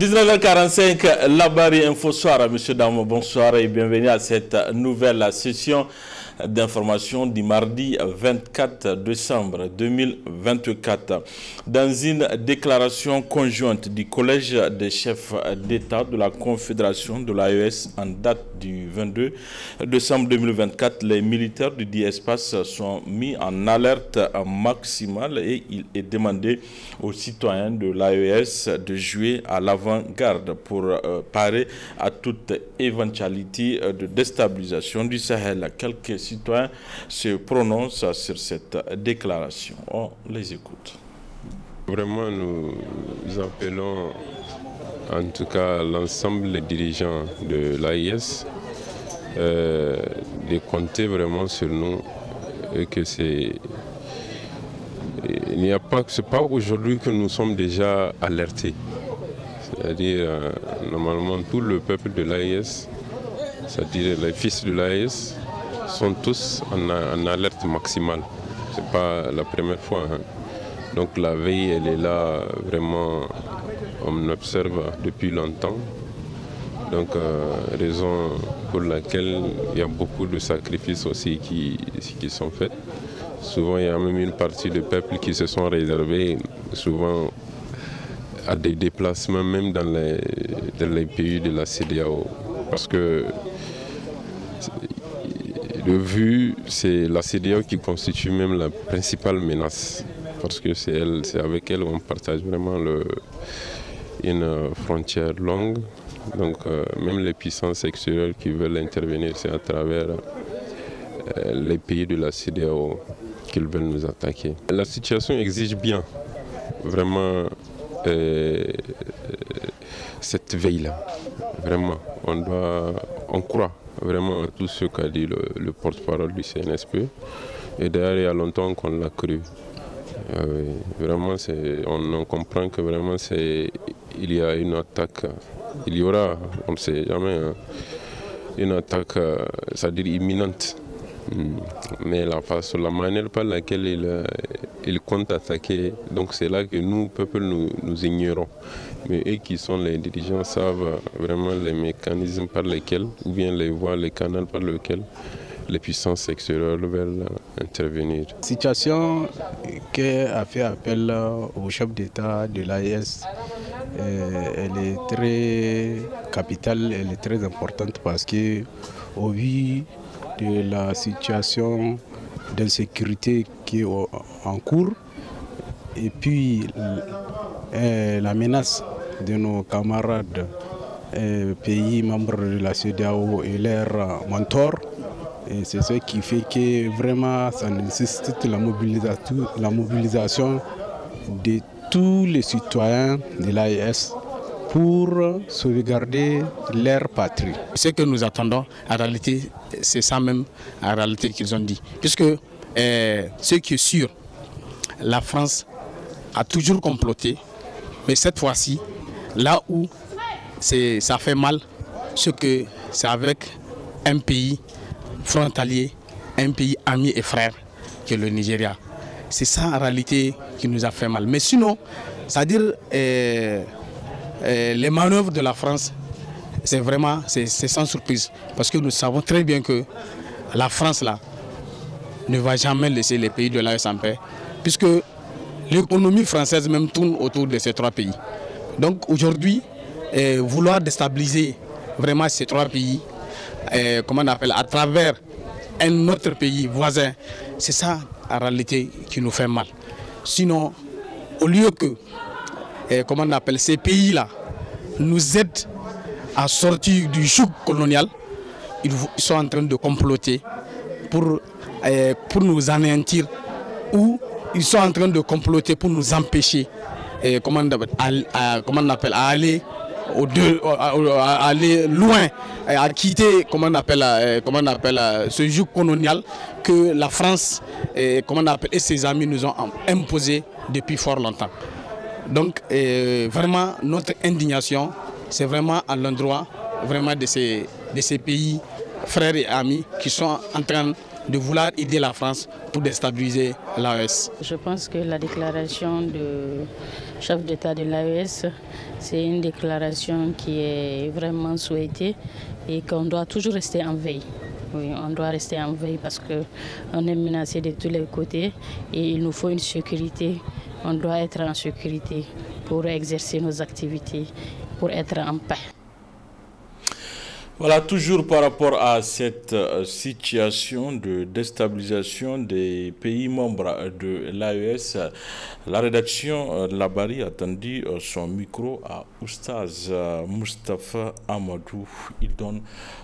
19h45, la Barre Info Soir. Monsieur Damo, bonsoir et bienvenue à cette nouvelle session d'information du mardi 24 décembre 2024. Dans une déclaration conjointe du Collège des chefs d'État de la Confédération de l'AES en date du 22 décembre 2024, les militaires du dit espace sont mis en alerte maximale et il est demandé aux citoyens de l'AES de jouer à l'avant-garde pour parer à toute éventualité de déstabilisation du Sahel. Quelques citoyens se prononcent sur cette déclaration. On les écoute. Vraiment, nous appelons en tout cas l'ensemble des dirigeants de l'AES de compter vraiment sur nous et que c'est pas aujourd'hui que nous sommes déjà alertés. C'est-à-dire, normalement, tout le peuple de l'AES, c'est-à-dire les fils de l'AES, sont tous en alerte maximale. Ce n'est pas la première fois. Hein. Donc la veille, elle est là, vraiment, on observe depuis longtemps. Donc, raison pour laquelle il y a beaucoup de sacrifices aussi qui sont faits. Souvent, il y a même une partie du peuple qui se sont réservés, souvent à des déplacements même dans les pays de la CEDEAO. Parce que de vue, c'est la CEDEAO qui constitue même la principale menace. Parce que c'est avec elle qu'on partage vraiment une frontière longue. Donc même les puissances extérieures qui veulent intervenir, c'est à travers les pays de la CEDEAO qu'ils veulent nous attaquer. La situation exige bien vraiment cette veille-là. Vraiment, on croit vraiment à tout ce qu'a dit le porte-parole du CNSP. Et d'ailleurs, il y a longtemps qu'on l'a cru. Vraiment, on comprend que vraiment il y a une attaque. Il y aura, on ne sait jamais, hein, une attaque, c'est-à-dire imminente. Mais la manière par laquelle il compte attaquer, donc c'est là que nous, peuple, nous ignorons. Mais eux qui sont les dirigeants savent vraiment les mécanismes par lesquels, ou bien les voies, les canaux par lesquels les puissances extérieures veulent intervenir. La situation qui a fait appel au chef d'État de l'AES, elle est très capitale, elle est très importante parce que au vu de la situation d'insécurité qui est en cours et puis la menace de nos camarades pays membres de la CEDEAO et leurs mentors. Et c'est ce qui fait que vraiment ça nécessite la mobilisation de tous les citoyens de l'AES pour sauvegarder leur patrie. Ce que nous attendons, en réalité, c'est ça même en réalité qu'ils ont dit. Puisque ce qui est sûr, la France a toujours comploté, mais cette fois-ci, là où ça fait mal, c'est que c'est avec un pays frontalier, un pays ami et frère que le Nigeria. C'est ça en réalité qui nous a fait mal. Mais sinon, c'est-à-dire les manœuvres de la France, c'est vraiment sans surprise. Parce que nous savons très bien que la France là ne va jamais laisser les pays de l'AES en paix. Puisque l'économie française même tourne autour de ces trois pays. Donc aujourd'hui, vouloir déstabiliser vraiment ces trois pays, comment on appelle, à travers un autre pays voisin, c'est ça en réalité qui nous fait mal. Sinon, au lieu que, comment on appelle, ces pays-là nous aident à sortir du joug colonial, ils sont en train de comploter pour nous anéantir, ou ils sont en train de comploter pour nous empêcher comment on appelle, à aller aller loin, à quitter ce joug colonial que la France et ses amis nous ont imposé depuis fort longtemps. Donc vraiment notre indignation, c'est vraiment à l'endroit vraiment de ces pays frères et amis qui sont en train de vouloir aider la France pour déstabiliser l'AES. Je pense que la déclaration du chef d'État de l'AES, c'est une déclaration qui est vraiment souhaitée et qu'on doit toujours rester en veille. Oui, on doit rester en veille parce qu'on est menacé de tous les côtés et il nous faut une sécurité. On doit être en sécurité pour exercer nos activités, pour être en paix. Voilà, toujours par rapport à cette situation de déstabilisation des pays membres de l'AES, la rédaction de la Bari a tendu son micro à Oustaz Moustapha Amadou. Il donne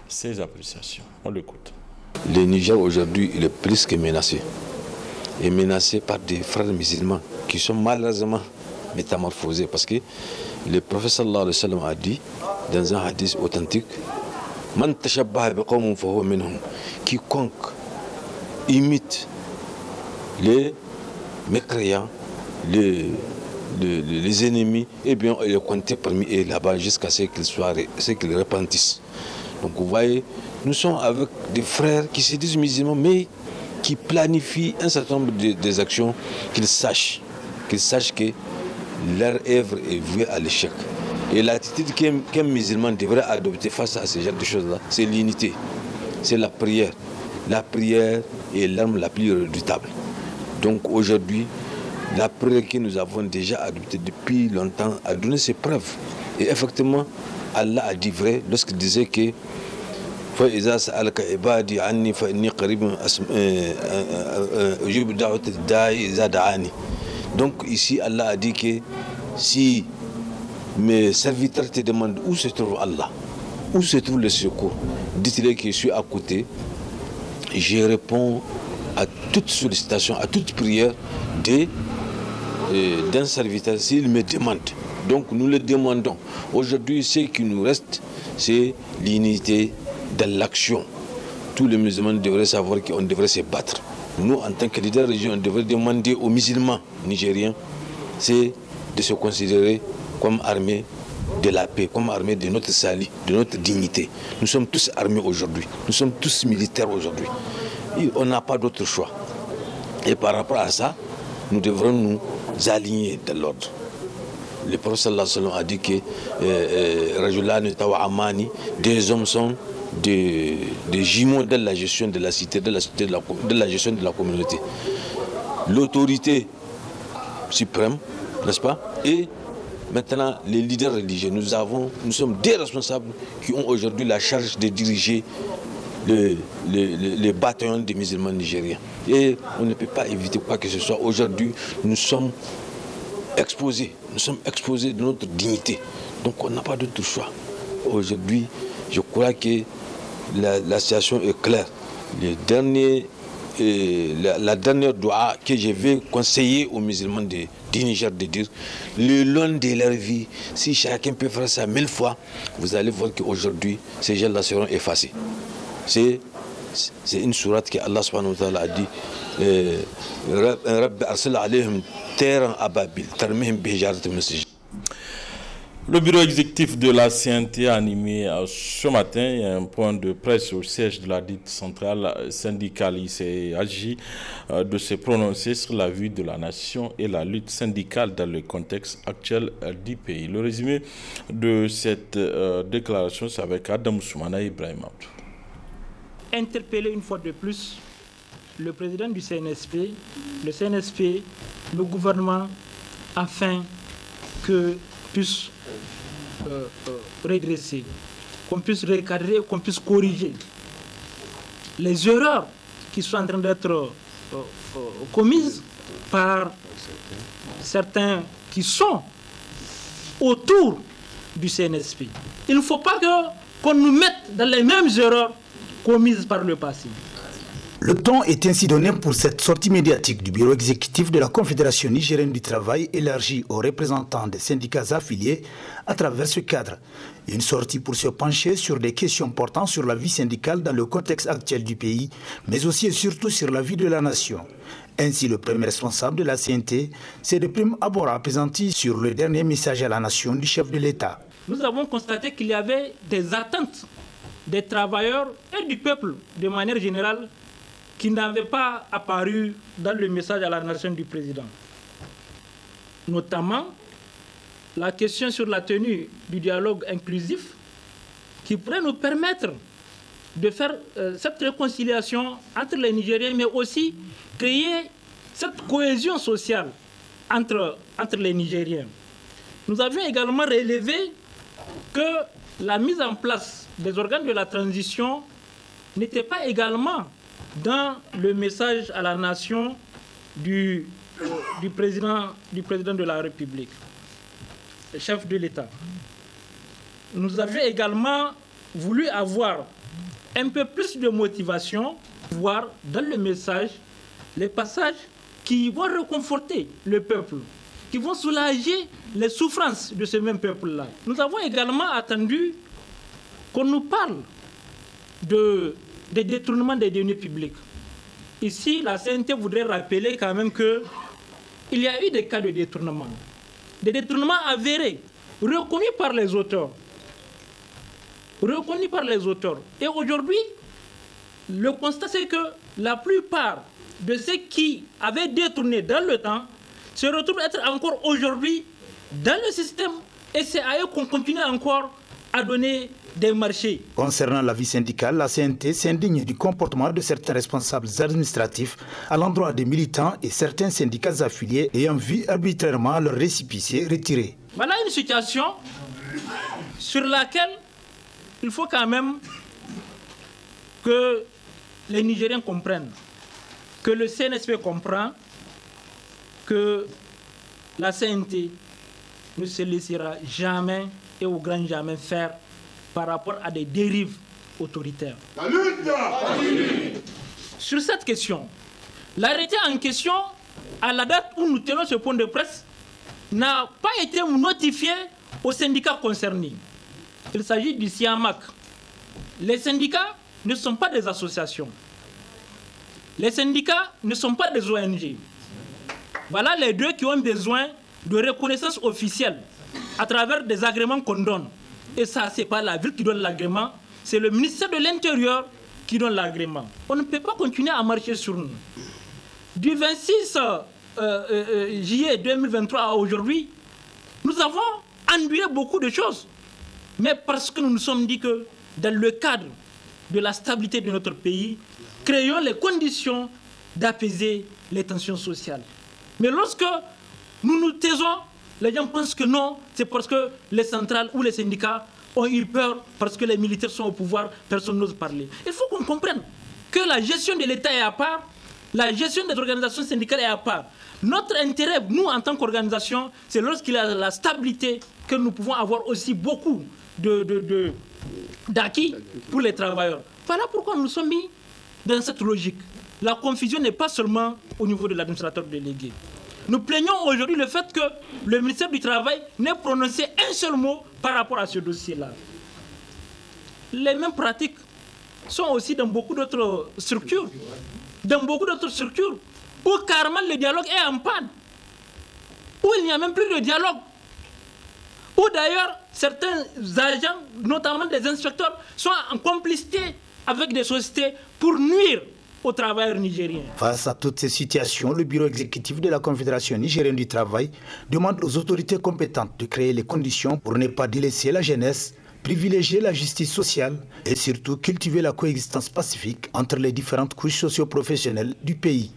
ses appréciations. On l'écoute. Le Niger aujourd'hui, il est plus que menacé. Il est menacé par des frères musulmans qui sont malheureusement métamorphosés parce que le prophète sallallahu alayhi wa sallam a dit dans un hadith authentique, Man tashabbaha biqawmin fahuwa minhum. Quiconque imite les mécréants, les ennemis, eh bien, il est compté parmi eux là-bas jusqu'à ce qu'ils repentissent. Donc vous voyez, nous sommes avec des frères qui se disent musulmans, mais qui planifient un certain nombre des actions, qu'ils sachent que leur œuvre est vouée à l'échec. Et l'attitude qu'un musulman devrait adopter face à ce genre de choses-là, c'est l'unité, c'est la prière. La prière est l'arme la plus redoutable. Donc aujourd'hui, la prière que nous avons déjà adoptée depuis longtemps a donné ses preuves. Et effectivement, Allah a dit vrai lorsqu'il disait que فإذا سألك عبادي عني فإني قريب أجيب دعوة الداعي إذا دعاني. Donc ici Allah a dit que si mes serviteurs te demandent où se trouve Allah, où se trouve le secours, dites-leur que je suis à côté. Je réponds à toute sollicitation, à toute prière d'un serviteur s'il me demande. Donc nous le demandons. Aujourd'hui, ce qui nous reste, c'est l'unité dans l'action. Tous les musulmans devraient savoir qu'on devrait se battre. Nous, en tant que leader religieux, on devrait demander aux musulmans nigériens, c'est de se considérer comme armée de la paix, comme armée de notre salut, de notre dignité. Nous sommes tous armés aujourd'hui, nous sommes tous militaires aujourd'hui. On n'a pas d'autre choix. Et par rapport à ça, nous devrons nous aligner dans l'ordre. Le prophète sallallahu alayhi wa sallam a dit que Rajulani Tawa'amani, des hommes sont des jumeaux de la gestion de la cité, de la gestion de la communauté. L'autorité suprême, n'est-ce pas? Et maintenant, les leaders religieux, nous sommes des responsables qui ont aujourd'hui la charge de diriger les bataillons des musulmans nigériens. Et on ne peut pas éviter quoi que ce soit. Aujourd'hui, nous sommes exposés de notre dignité. Donc on n'a pas d'autre choix. Aujourd'hui, je crois que la situation est claire. La dernière doua que je vais conseiller aux musulmans du Niger de dire, le long de leur vie, si chacun peut faire ça 1000 fois, vous allez voir qu'aujourd'hui, ces gens-là seront effacés. C'est une sourate que Allah subhanahu wa ta'ala a dit, Rabbi arsal alayhim terran ababil, tarmihim bihijarat min sijil. Le bureau exécutif de la CNT a animé ce matin un point de presse au siège de la dite centrale syndicale. Il s'est agi de se prononcer sur la vie de la nation et la lutte syndicale dans le contexte actuel du pays. Le résumé de cette déclaration, c'est avec Adam Soumana et Ibrahim Abdou. Interpeller une fois de plus le président du CNSP, le gouvernement, afin que puisse redresser, qu'on puisse recadrer, qu'on puisse corriger les erreurs qui sont en train d'être commises par certains qui sont autour du CNSP. Il ne faut pas qu'on nous mette dans les mêmes erreurs commises par le passé. Le ton est ainsi donné pour cette sortie médiatique du bureau exécutif de la Confédération nigérienne du travail élargie aux représentants des syndicats affiliés à travers ce cadre. Une sortie pour se pencher sur des questions portant sur la vie syndicale dans le contexte actuel du pays, mais aussi et surtout sur la vie de la nation. Ainsi, le premier responsable de la CNT s'est de prime abord appesanti sur le dernier message à la nation du chef de l'État. Nous avons constaté qu'il y avait des attentes des travailleurs et du peuple de manière générale qui n'avaient pas apparu dans le message à la nation du président. Notamment la question sur la tenue du dialogue inclusif qui pourrait nous permettre de faire cette réconciliation entre les Nigériens, mais aussi créer cette cohésion sociale entre les Nigériens. Nous avions également relevé que la mise en place des organes de la transition n'était pas également dans le message à la nation du président de la République, le chef de l'État. Nous avions également voulu avoir un peu plus de motivation, voir dans le message les passages qui vont réconforter le peuple, qui vont soulager les souffrances de ce même peuple-là. Nous avons également attendu qu'on nous parle des détournements des deniers publics. Ici, la CNT voudrait rappeler quand même qu'il y a eu des cas de détournement. Des détournements avérés, reconnus par les auteurs. Reconnus par les auteurs. Et aujourd'hui, le constat, c'est que la plupart de ceux qui avaient détourné dans le temps se retrouvent être encore aujourd'hui dans le système, et c'est à eux qu'on continue encore à donner des marchés. Concernant la vie syndicale, la CNT s'indigne du comportement de certains responsables administratifs à l'endroit des militants et certains syndicats affiliés ayant vu arbitrairement leur récépissé retiré. Voilà une situation sur laquelle il faut quand même que les Nigériens comprennent, que le CNSP comprend que la CNT ne se laissera jamais et au grand jamais faire par rapport à des dérives autoritaires. Sur cette question, l'arrêté en question, à la date où nous tenons ce point de presse, n'a pas été notifié aux syndicats concernés. Il s'agit du SIAMAC. Les syndicats ne sont pas des associations. Les syndicats ne sont pas des ONG. Voilà les deux qui ont besoin de reconnaissance officielle à travers des agréments qu'on donne. Et ça, ce n'est pas la ville qui donne l'agrément, c'est le ministère de l'Intérieur qui donne l'agrément. On ne peut pas continuer à marcher sur nous. Du 26 juillet 2023 à aujourd'hui, nous avons enduré beaucoup de choses. Mais parce que nous nous sommes dit que dans le cadre de la stabilité de notre pays, créons les conditions d'apaiser les tensions sociales. Mais lorsque nous nous taisons, les gens pensent que non, c'est parce que les centrales ou les syndicats ont eu peur, parce que les militaires sont au pouvoir, personne n'ose parler. Il faut qu'on comprenne que la gestion de l'État est à part, la gestion des organisations syndicales est à part. Notre intérêt, nous, en tant qu'organisation, c'est lorsqu'il y a la stabilité que nous pouvons avoir aussi beaucoup d'acquis pour les travailleurs. Voilà pourquoi nous sommes mis dans cette logique. La confusion n'est pas seulement au niveau de l'administrateur délégué. Nous plaignons aujourd'hui le fait que le ministère du Travail n'ait prononcé un seul mot par rapport à ce dossier-là. Les mêmes pratiques sont aussi dans beaucoup d'autres structures. Dans beaucoup d'autres structures où carrément le dialogue est en panne. Où il n'y a même plus de dialogue. Où d'ailleurs certains agents, notamment des inspecteurs, sont en complicité avec des sociétés pour nuire aux travailleurs nigériens. Face à toutes ces situations, le bureau exécutif de la Confédération nigérienne du travail demande aux autorités compétentes de créer les conditions pour ne pas délaisser la jeunesse, privilégier la justice sociale et surtout cultiver la coexistence pacifique entre les différentes couches socio-professionnelles du pays.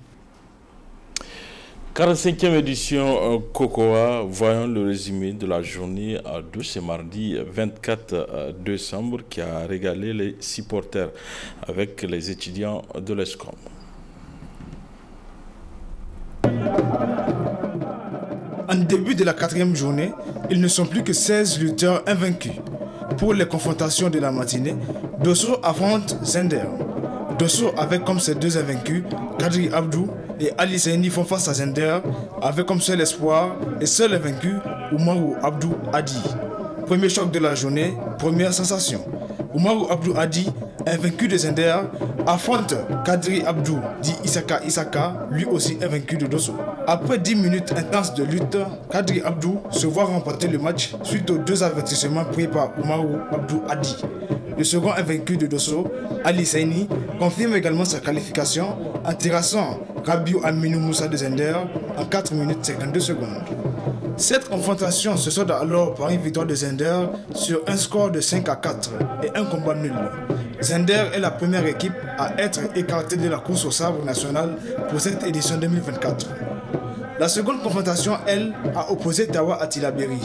45e édition COCOA, voyons le résumé de la journée de ce mardi 24 décembre qui a régalé les supporters avec les étudiants de l'ESCOM. En début de la 4e journée, ils ne sont plus que 16 lutteurs invaincus. Pour les confrontations de la matinée, Dosso affronte Zender. Dosso avec comme ses deux invaincus, Kadri Abdou et Ali Seini font face à Zender avec comme seul espoir et seul invaincu Oumarou Abdou Adi. Premier choc de la journée, première sensation. Oumarou Abdou Adi, invaincu de Zender, affronte Kadri Abdou dit Isaka, lui aussi invaincu de Dosso. Après 10 minutes intenses de lutte, Kadri Abdou se voit remporter le match suite aux 2 avertissements pris par Oumarou Abdou Adi. Le second invaincu de Dosso, Ali Saini, confirme également sa qualification en terrassant Rabiou Aminou Moussa de Zender en 4 minutes 52 secondes. Cette confrontation se solde alors par une victoire de Zender sur un score de 5-4 et un combat nul. Zender est la première équipe à être écartée de la course au sabre nationale pour cette édition 2024. La seconde confrontation, elle, a opposé Tawa à Tillabéri.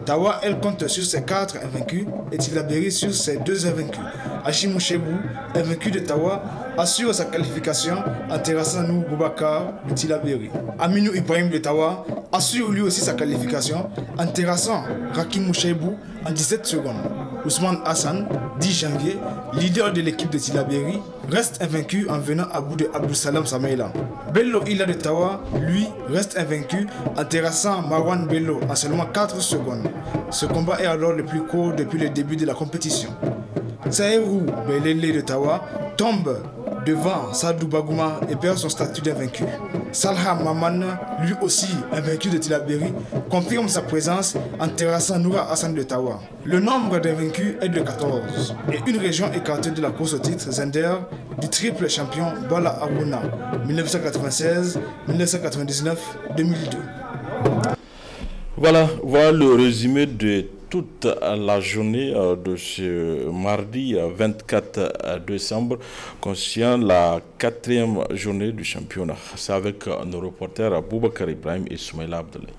Tawa, elle, compte sur ses 4 invaincus et Tillabéri sur ses 2 invaincus. Hachimou Chebou, invaincu de Tawa, assure sa qualification en terrassant Nou Boubacar de Tillabéri. Aminou Ibrahim de Tawa assure lui aussi sa qualification en terrassant Rakim Mouchebou en 17 secondes. Ousmane Hassan, 10 janvier, leader de l'équipe de Tillabéri, reste invaincu en venant à bout de Abdou Salam Samaïla. Bello Ila de Tawa, lui, reste invaincu en terrassant Marwan Bello en seulement 4 secondes. Ce combat est alors le plus court depuis le début de la compétition. Saherou Belele de Tawa tombe devant Sadou Bagouma et perd son statut d'invaincu. Salha Maman, lui aussi invaincu de Tillabéri, confirme sa présence en terrassant Noura Hassan de Tawa. Le nombre d'invaincus est de 14 et une région écartée de la course au titre, Zender, du triple champion Bala Aruna 1996, 1999, 2002. Voilà le résumé de toute la journée de ce mardi 24 décembre concernant la 4e journée du championnat. C'est avec nos reporters Boubacar Ibrahim et Soumaïla Abdoulaye.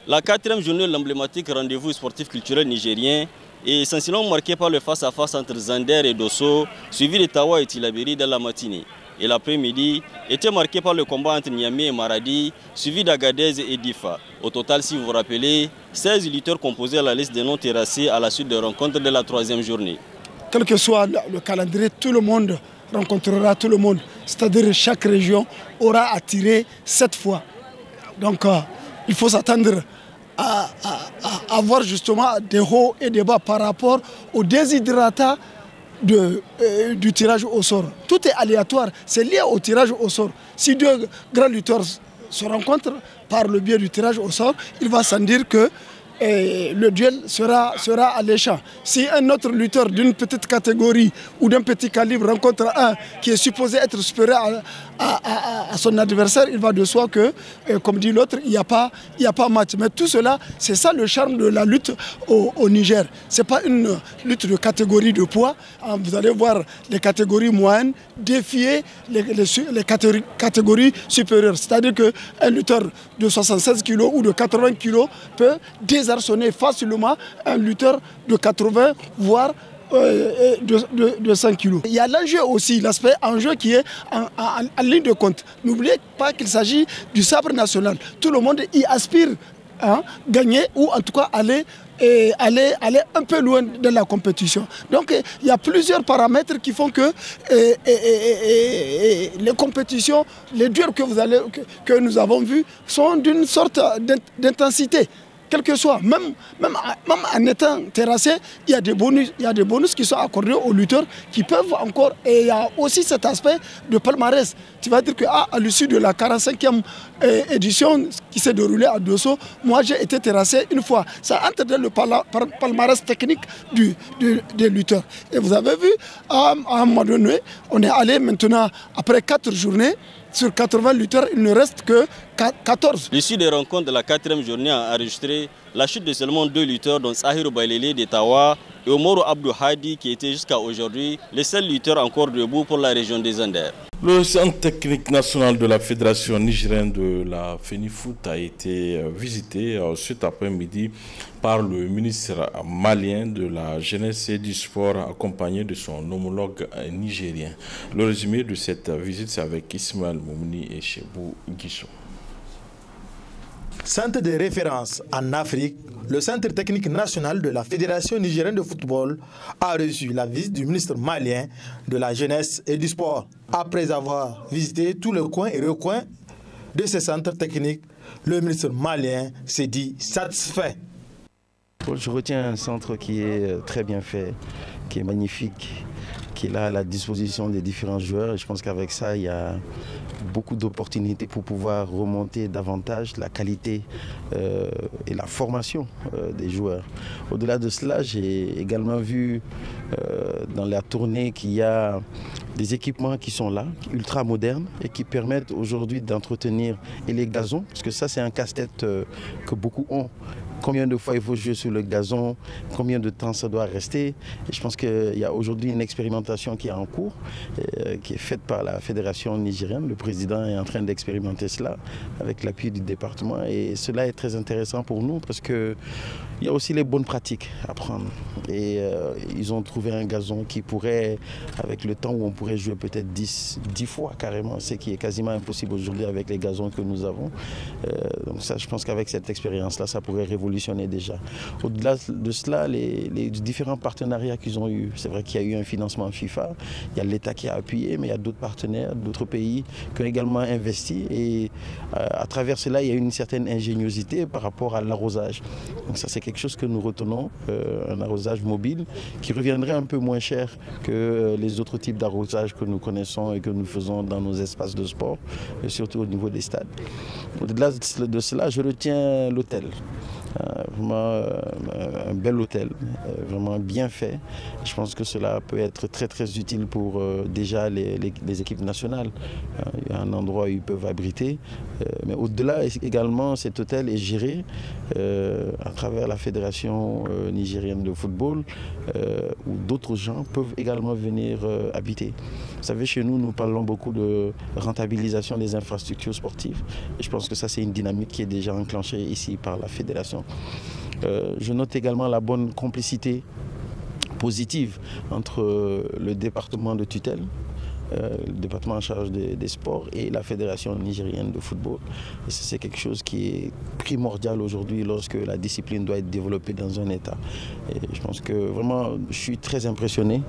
La 4e journée de l'emblématique rendez-vous sportif culturel nigérien est essentiellement marquée par le face-à-face entre Zander et Dosso, suivi de Tawa et Tillabéri dans la matinée. Et l'après-midi était marqué par le combat entre Niamey et Maradi, suivi d'Agadez et Difa. Au total, si vous vous rappelez, 16 lutteurs composaient la liste des non terrassés à la suite des rencontres de la 3e journée. Quel que soit le calendrier, tout le monde rencontrera tout le monde. C'est-à-dire que chaque région aura attiré 7 fois. Donc il faut s'attendre à avoir justement des hauts et des bas par rapport aux déshydratats du tirage au sort. Tout est aléatoire, c'est lié au tirage au sort. Si 2 grands lutteurs se rencontrent par le biais du tirage au sort, il va sans dire que le duel sera alléchant. Si un autre lutteur d'une petite catégorie ou d'un petit calibre rencontre un qui est supposé être supérieur à son adversaire, il va de soi que, comme dit l'autre, il n'y a pas match. Mais tout cela, c'est ça le charme de la lutte au Niger. Ce n'est pas une lutte de catégorie de poids. Vous allez voir les catégories moyennes défier les catégories supérieures. C'est-à-dire qu'un lutteur de 76 kg ou de 80 kg peut désarçonner facilement un lutteur de 80, voire de 5 kg. Il y a l'enjeu aussi, l'aspect enjeu qui est en ligne de compte. N'oubliez pas qu'il s'agit du sabre national. Tout le monde y aspire à gagner ou en tout cas aller un peu loin de la compétition. Donc il y a plusieurs paramètres qui font que les compétitions, les duels que nous avons vus sont d'une sorte d'intensité. Quel que soit, même en étant terrassé, il y a des bonus qui sont accordés aux lutteurs qui peuvent encore. Et il y a aussi cet aspect de palmarès. Tu vas dire qu'à l'issue de la 45e édition qui s'est déroulée à Dosso, moi j'ai été terrassé une fois. Ça entre dans le palmarès technique des lutteurs. Et vous avez vu, à un moment donné, on est allé maintenant, après 4 journées, sur 80 lutteurs, il ne reste que 14. L'issue des rencontres de la 4e journée a enregistré la chute de seulement 2 lutteurs, dont Sahirou Bailele de Tawa et Omoro Abdou Hadi, qui était jusqu'à aujourd'hui les seuls lutteurs encore debout pour la région des Anders. Le centre technique national de la Fédération nigérienne de la FENIFOOT a été visité cet après-midi par le ministre malien de la Jeunesse et du Sport, accompagné de son homologue nigérien. Le résumé de cette visite, c'est avec Ismaël Moumouni et Chebou Guissou. Centre de référence en Afrique, le Centre technique national de la Fédération nigérienne de football a reçu la visite du ministre malien de la Jeunesse et du Sport. Après avoir visité tous les coins et recoins de ce centre technique, le ministre malien s'est dit satisfait. Je retiens un centre qui est très bien fait, qui est magnifique, qui est là à la disposition des différents joueurs. Et je pense qu'avec ça, il y a beaucoup d'opportunités pour pouvoir remonter davantage la qualité et la formation des joueurs. Au-delà de cela, j'ai également vu dans la tournée qu'il y a des équipements qui sont là, ultra modernes et qui permettent aujourd'hui d'entretenir les gazons, parce que ça c'est un casse-tête que beaucoup ont. Combien de fois il faut jouer sur le gazon, combien de temps ça doit rester. Et je pense qu'il y a aujourd'hui une expérimentation qui est en cours, qui est faite par la fédération nigérienne. Le président est en train d'expérimenter cela avec l'appui du département. Et cela est très intéressant pour nous parce qu'il y a aussi les bonnes pratiques à prendre. Et ils ont trouvé un gazon qui pourrait, avec le temps où on pourrait jouer peut-être 10 fois carrément, ce qui est quasiment impossible aujourd'hui avec les gazons que nous avons. Donc ça, je pense qu'avec cette expérience-là, ça pourrait révolutionner déjà. Au-delà de cela, les différents partenariats qu'ils ont eus, c'est vrai qu'il y a eu un financement FIFA, il y a l'État qui a appuyé, mais il y a d'autres partenaires, d'autres pays qui ont également investi et à travers cela, il y a une certaine ingéniosité par rapport à l'arrosage. Donc ça, c'est quelque chose que nous retenons, un arrosage mobile qui reviendrait un peu moins cher que les autres types d'arrosage que nous connaissons et que nous faisons dans nos espaces de sport, et surtout au niveau des stades. Au-delà de cela, je retiens l'hôtel. Vraiment un bel hôtel, vraiment bien fait. Je pense que cela peut être très très utile pour déjà les équipes nationales. Il y a un endroit où ils peuvent abriter. Mais au-delà également, cet hôtel est géré à travers la fédération nigérienne de football où d'autres gens peuvent également venir habiter. Vous savez, chez nous, nous parlons beaucoup de rentabilisation des infrastructures sportives. Et je pense que ça, c'est une dynamique qui est déjà enclenchée ici par la fédération. Je note également la bonne complicité positive entre le département de tutelle, le département en charge des sports et la fédération nigérienne de football. Et c'est quelque chose qui est primordial aujourd'hui lorsque la discipline doit être développée dans un État. Et je pense que vraiment, je suis très impressionné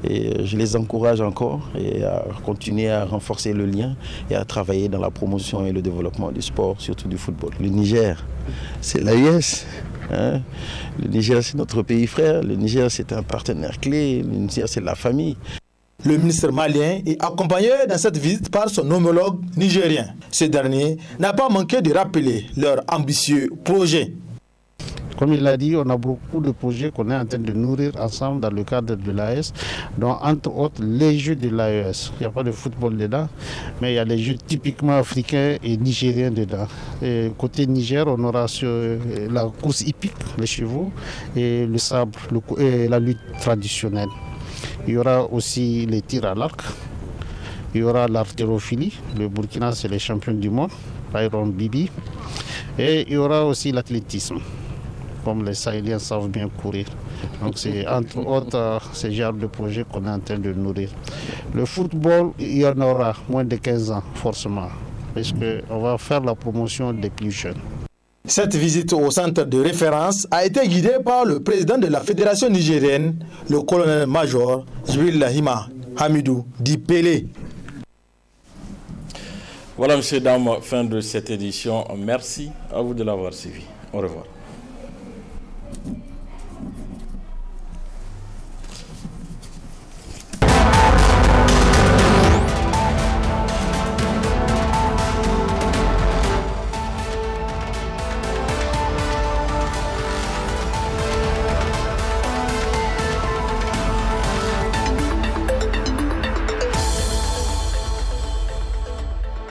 et je les encourage encore et à continuer à renforcer le lien et à travailler dans la promotion et le développement du sport, surtout du football. Le Niger, c'est l'AES. Hein? Le Niger, c'est notre pays frère. Le Niger, c'est un partenaire clé. Le Niger, c'est la famille. Le ministre malien est accompagné dans cette visite par son homologue nigérien. Ce dernier n'a pas manqué de rappeler leur ambitieux projet. Comme il l'a dit, on a beaucoup de projets qu'on est en train de nourrir ensemble dans le cadre de l'AES, dont entre autres les jeux de l'AES. Il n'y a pas de football dedans, mais il y a les jeux typiquement africains et nigériens dedans. Et côté Niger, on aura la course hippique, les chevaux, et le sabre, et la lutte traditionnelle. Il y aura aussi les tirs à l'arc, il y aura l'artérophilie, le Burkina c'est les champions du monde, Byron Bibi, et il y aura aussi l'athlétisme, comme les Sahéliens savent bien courir. Donc c'est entre autres ce genre de projets qu'on est en train de nourrir. Le football, il y en aura moins de 15 ans forcément, parce qu'on va faire la promotion des plus jeunes. Cette visite au centre de référence a été guidée par le président de la fédération nigérienne, le colonel-major Jibril Lahima Hamidou Dipele. Voilà, messieurs, dames, fin de cette édition. Merci à vous de l'avoir suivi. Au revoir.